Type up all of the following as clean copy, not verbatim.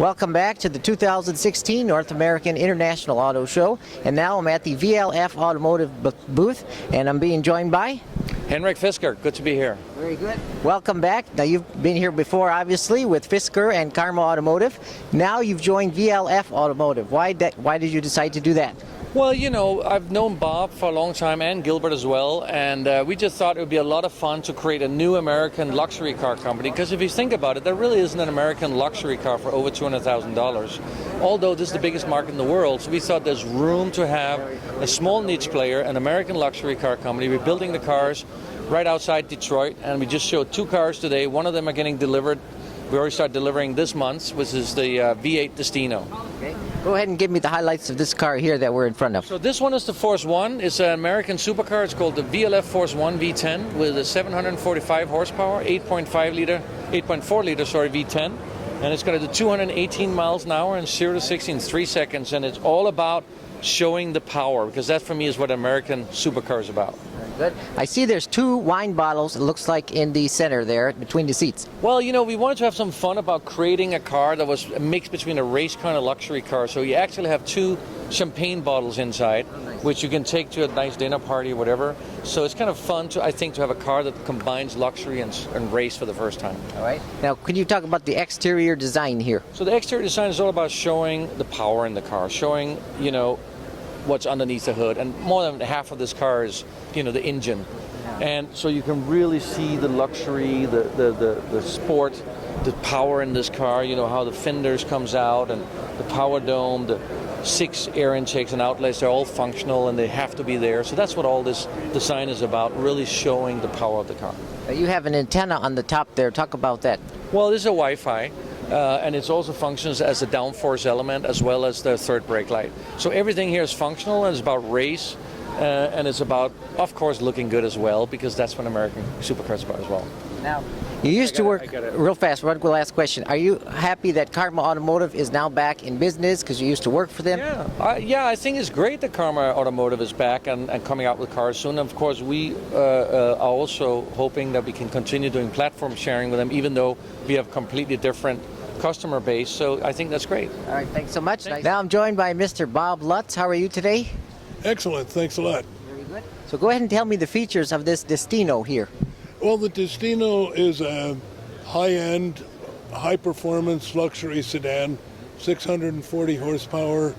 Welcome back to the 2016 North American International Auto Show. And now I'm at the VLF Automotive booth, and I'm being joined by Henrik Fisker. Good to be here. Very good. Welcome back. Now, you've been here before, obviously, with Fisker and Karma Automotive. Now you've joined VLF Automotive. Why did you decide to do that? Well, you know, I've known Bob for a long time and Gilbert as well, and we just thought it would be a lot of fun to create a new American luxury car company, because if you think about it, there really isn't an American luxury car for over $200,000, although this is the biggest market in the world. So we thought there's room to have a small niche player, an American luxury car company. We're building the cars right outside Detroit, and we just showed 2 cars today. One of them are getting delivered. We already started delivering this month, which is the V8 Destino. Okay. Go ahead and give me the highlights of this car here that we're in front of. So this one is the Force One. It's an American supercar. It's called the VLF Force One V10 with a 745 horsepower, 8.4 liter V10, and it's got a 218 miles an hour and 0 to 60 in 3 seconds. And it's all about showing the power, because that for me is what American supercar is about. Good. I see there's 2 wine bottles, it looks like, in the center there between the seats. Well, you know, we wanted to have some fun about creating a car that was a mix between a race car and a luxury car. So you actually have 2 champagne bottles inside, which you can take to a nice dinner party or whatever. So it's kind of fun, I think, to have a car that combines luxury and race for the first time. All right. Now, could you talk about the exterior design here? So the exterior design is all about showing the power in the car, showing, you know, what's underneath the hood, and more than half of this car is, you know, the engine. And so you can really see the luxury, the sport, the power in this car, you know, how the fenders comes out, and the power dome, the 6 air intakes and outlets, they're all functional and they have to be there. So that's what all this design is about, really showing the power of the car. You have an antenna on the top there. Talk about that. Well, this is a Wi-Fi. And it also functions as a downforce element as well as the third brake light. So everything here is functional, and it's about race, and it's about, of course, looking good as well, because that's what American supercars is about as well. Now, you used to work, real fast, one last question. Are you happy that Karma Automotive is now back in business because you used to work for them? Yeah, I think it's great that Karma Automotive is back and coming out with cars soon. Of course, we are also hoping that we can continue doing platform sharing with them, even though we have completely different customer base, so I think that's great. All right, thanks so much. Now I'm joined by Mr. Bob Lutz. How are you today? Excellent, thanks a lot. Very good. So go ahead and tell me the features of this Destino here. Well, the Destino is a high-end, high-performance luxury sedan, 640 horsepower,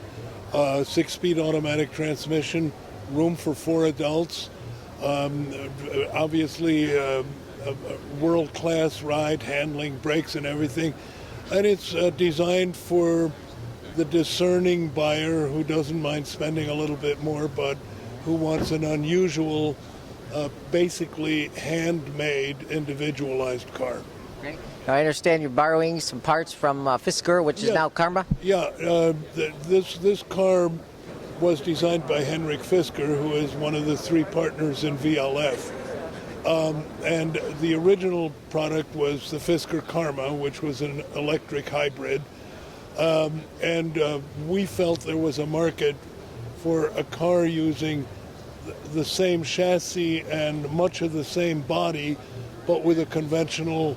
6-speed automatic transmission, room for 4 adults, obviously a world-class ride, handling, brakes and everything. And it's designed for the discerning buyer who doesn't mind spending a little bit more, but who wants an unusual, basically handmade, individualized car. Okay. Now I understand you're borrowing some parts from Fisker, which is now Karma? Yeah, this car was designed by Henrik Fisker, who is one of the 3 partners in VLF. And the original product was the Fisker Karma, which was an electric hybrid. And we felt there was a market for a car using the same chassis and much of the same body, but with a conventional,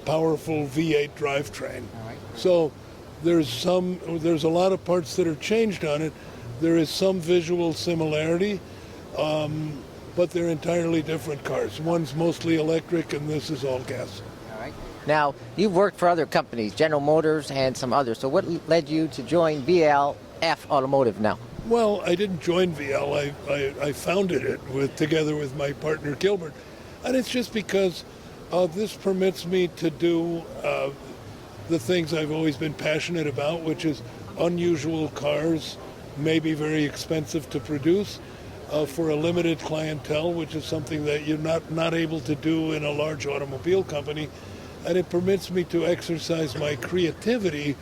powerful V8 drivetrain. So there's a lot of parts that are changed on it. There is some visual similarity. But they're entirely different cars. One's mostly electric, and this is all gas. All right. Now, you've worked for other companies, General Motors and some others. So what led you to join VLF Automotive now? Well, I didn't join VL. I founded it together with my partner Gilbert. And it's just because this permits me to do the things I've always been passionate about, which is unusual cars, maybe very expensive to produce, for a limited clientele, which is something that you're not able to do in a large automobile company. And it permits me to exercise my creativity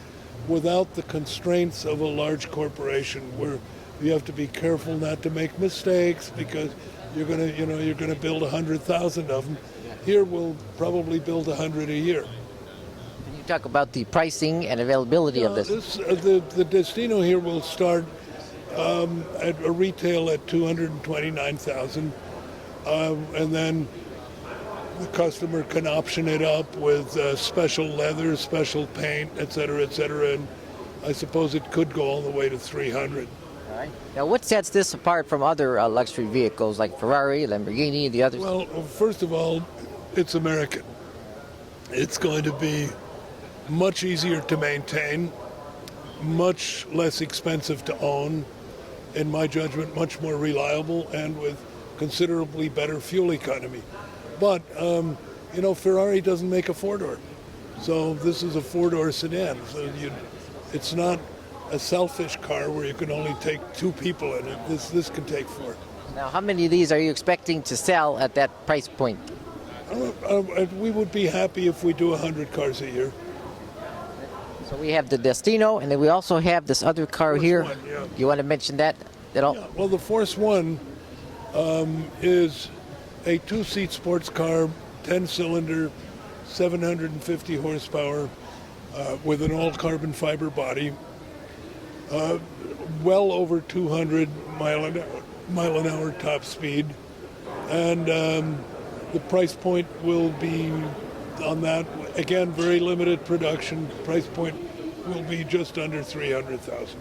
without the constraints of a large corporation, where you have to be careful not to make mistakes, because you're gonna build 100,000 of them. Here we'll probably build 100 a year. Can you talk about the pricing and availability of this? The Destino here will start at a retail at $229,000, and then The customer can option it up with special leather, special paint, et cetera, and I suppose it could go all the way to 300. All right. Now, what sets this apart from other luxury vehicles like Ferrari, Lamborghini, the others? Well, first of all, it's American. It's going to be much easier to maintain, much less expensive to own, in my judgment, much more reliable, and with considerably better fuel economy. But, Ferrari doesn't make a four-door. So this is a four-door sedan. So it's not a selfish car where you can only take two people in it. This can take four. Now, how many of these are you expecting to sell at that price point? We would be happy if we do 100 cars a year. So we have the Destino, and then we also have this other car Force here. One, yeah. You want to mention that at all? Yeah, well, the Force One is a two-seat sports car, 10-cylinder, 750 horsepower, with an all-carbon fiber body, well over 200 mile an hour top speed, and the price point will be on that. Again, very limited production. Price point will be just under 300,000.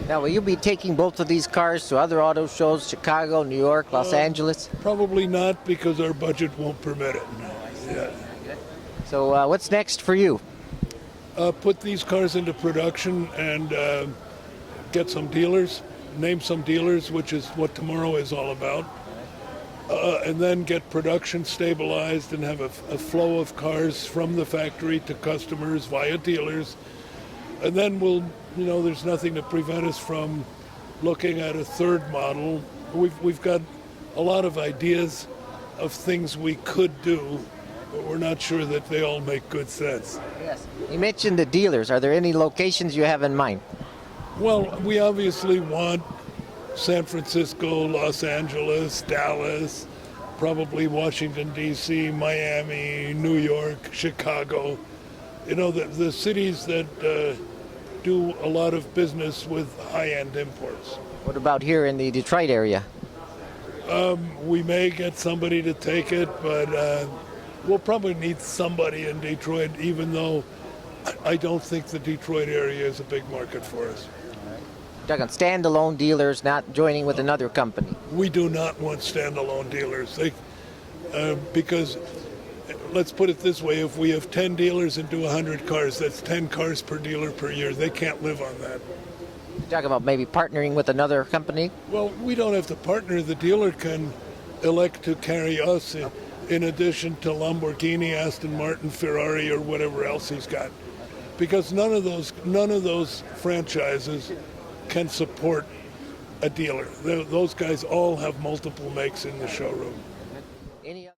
Now, will you be taking both of these cars to other auto shows, Chicago, New York, Los Angeles? Probably not, because our budget won't permit it. Yeah. So what's next for you? Put these cars into production and get some dealers, name some dealers, which is what tomorrow is all about, and then get production stabilized and have a flow of cars from the factory to customers via dealers. And then there's nothing to prevent us from looking at a third model. We've got a lot of ideas of things we could do, but we're not sure that they all make good sense. Yes. You mentioned the dealers. Are there any locations you have in mind? Well, we obviously want San Francisco, Los Angeles, Dallas, probably Washington, D.C., Miami, New York, Chicago. The cities that do a lot of business with high-end imports. What about here in the Detroit area? We may get somebody to take it, but we'll probably need somebody in Detroit, even though I don't think the Detroit area is a big market for us. Talking standalone dealers, not joining with another company. We do not want standalone dealers. Because, let's put it this way, if we have 10 dealers and do 100 cars, that's 10 cars per dealer per year. They can't live on that. You're talking about maybe partnering with another company? Well, we don't have to partner. The dealer can elect to carry us in addition to Lamborghini, Aston Martin, Ferrari, or whatever else he's got. Because none of those franchises can support a dealer. Those guys all have multiple makes in the showroom. Any